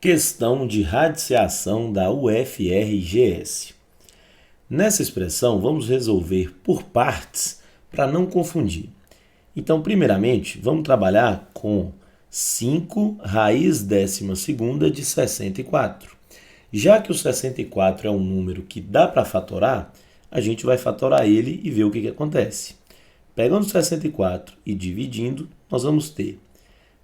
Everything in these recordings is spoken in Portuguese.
Questão de radiciação da UFRGS. Nessa expressão, vamos resolver por partes para não confundir. Então, primeiramente, vamos trabalhar com 5 raiz 12ª de 64. Já que o 64 é um número que dá para fatorar, a gente vai fatorar ele e ver o que acontece. Pegando 64 e dividindo, nós vamos ter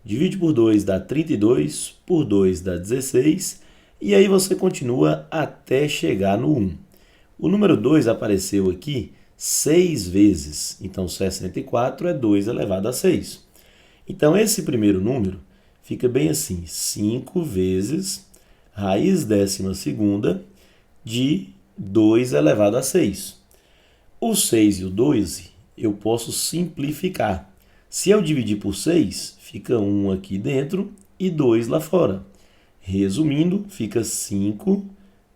divide por 2 dá 32, por 2 dá 16, e aí você continua até chegar no 1. O número 2 apareceu aqui 6 vezes, então 64 é 2 elevado a 6. Então esse primeiro número fica bem assim, 5 vezes raiz 12ª de 2 elevado a 6. O 6 e o 12 eu posso simplificar. Se eu dividir por 6, fica 1 aqui dentro e 2 lá fora. Resumindo, fica 5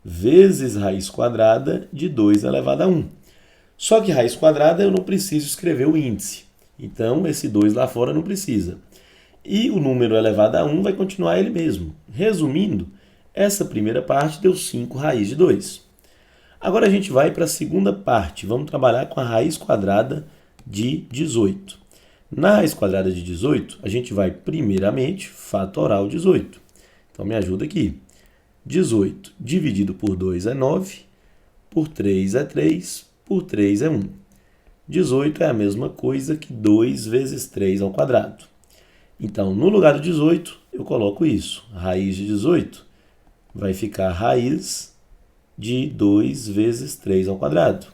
vezes raiz quadrada de 2 elevado a 1. Só que raiz quadrada eu não preciso escrever o índice. Então, esse 2 lá fora não precisa. E o número elevado a 1 vai continuar ele mesmo. Resumindo, essa primeira parte deu 5 raiz de 2. Agora a gente vai para a segunda parte. Vamos trabalhar com a raiz quadrada de 18. Na raiz quadrada de 18, a gente vai primeiramente fatorar o 18. Então, me ajuda aqui. 18 dividido por 2 é 9, por 3 é 3, por 3 é 1. 18 é a mesma coisa que 2 vezes 3 ao quadrado. Então, no lugar do 18, eu coloco isso. A raiz de 18 vai ficar raiz de 2 vezes 3 ao quadrado.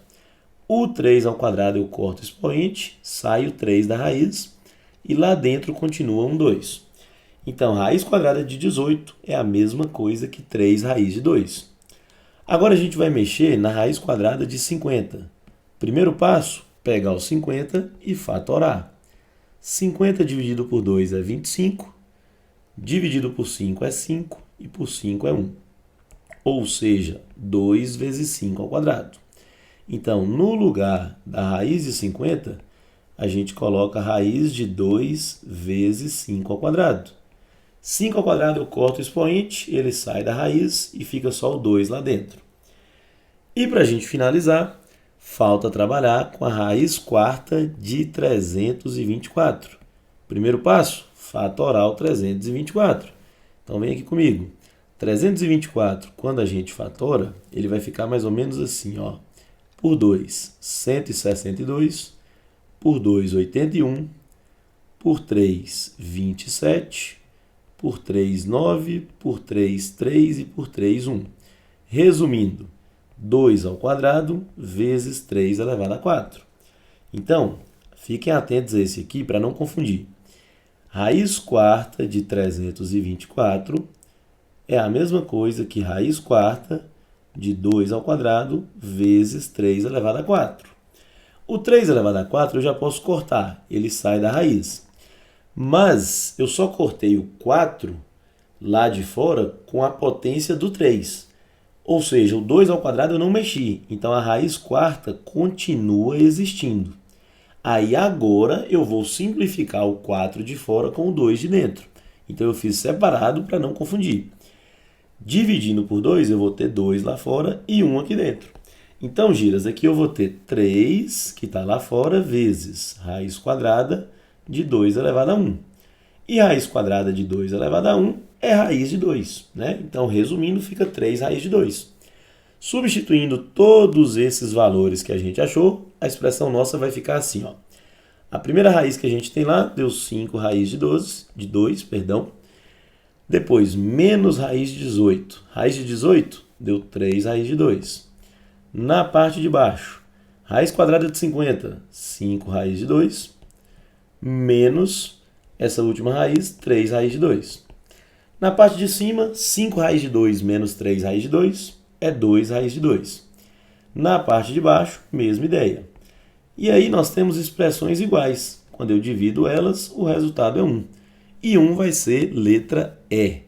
O 3 ao quadrado eu corto o expoente, sai o 3 da raiz e lá dentro continua um 2. Então, raiz quadrada de 18 é a mesma coisa que 3 raiz de 2. Agora a gente vai mexer na raiz quadrada de 50. Primeiro passo, pegar o 50 e fatorar. 50 dividido por 2 é 25, dividido por 5 é 5 e por 5 é 1. Ou seja, 2 vezes 5 ao quadrado. Então, no lugar da raiz de 50, a gente coloca a raiz de 2 vezes 5 ao quadrado. 5 ao quadrado eu corto o expoente, ele sai da raiz e fica só o 2 lá dentro. E para a gente finalizar, falta trabalhar com a raiz quarta de 324. Primeiro passo, fatorar o 324. Então, vem aqui comigo. 324, quando a gente fatora, ele vai ficar mais ou menos assim, ó. Por 2, 162, por 2, 81, por 3, 27, por 3, 9, por 3, 3 e por 3, 1. Resumindo, 2 ao quadrado vezes 3 elevado a 4. Então, fiquem atentos a esse aqui para não confundir. Raiz quarta de 324 é a mesma coisa que raiz quarta de 2 ao quadrado vezes 3 elevado a 4. O 3 elevado a 4 eu já posso cortar, ele sai da raiz. Mas eu só cortei o 4 lá de fora com a potência do 3. Ou seja, o 2 ao quadrado eu não mexi, então a raiz quarta continua existindo. Aí agora eu vou simplificar o 4 de fora com o 2 de dentro. Então eu fiz separado para não confundir. Dividindo por 2, eu vou ter 2 lá fora e 1 aqui dentro. Então, giras, aqui eu vou ter 3, que está lá fora, vezes raiz quadrada de 2 elevado a 1. E raiz quadrada de 2 elevado a 1 é raiz de 2. Né? Então, resumindo, fica 3 raiz de 2. Substituindo todos esses valores que a gente achou, a expressão nossa vai ficar assim. Ó. A primeira raiz que a gente tem lá deu 5 raiz de 2. Depois, menos raiz de 18. Raiz de 18 deu 3 raiz de 2. Na parte de baixo, raiz quadrada de 50, 5 raiz de 2, menos essa última raiz, 3 raiz de 2. Na parte de cima, 5 raiz de 2 menos 3 raiz de 2 é 2 raiz de 2. Na parte de baixo, mesma ideia. E aí nós temos expressões iguais. Quando eu divido elas, o resultado é 1. E 1 vai ser letra E.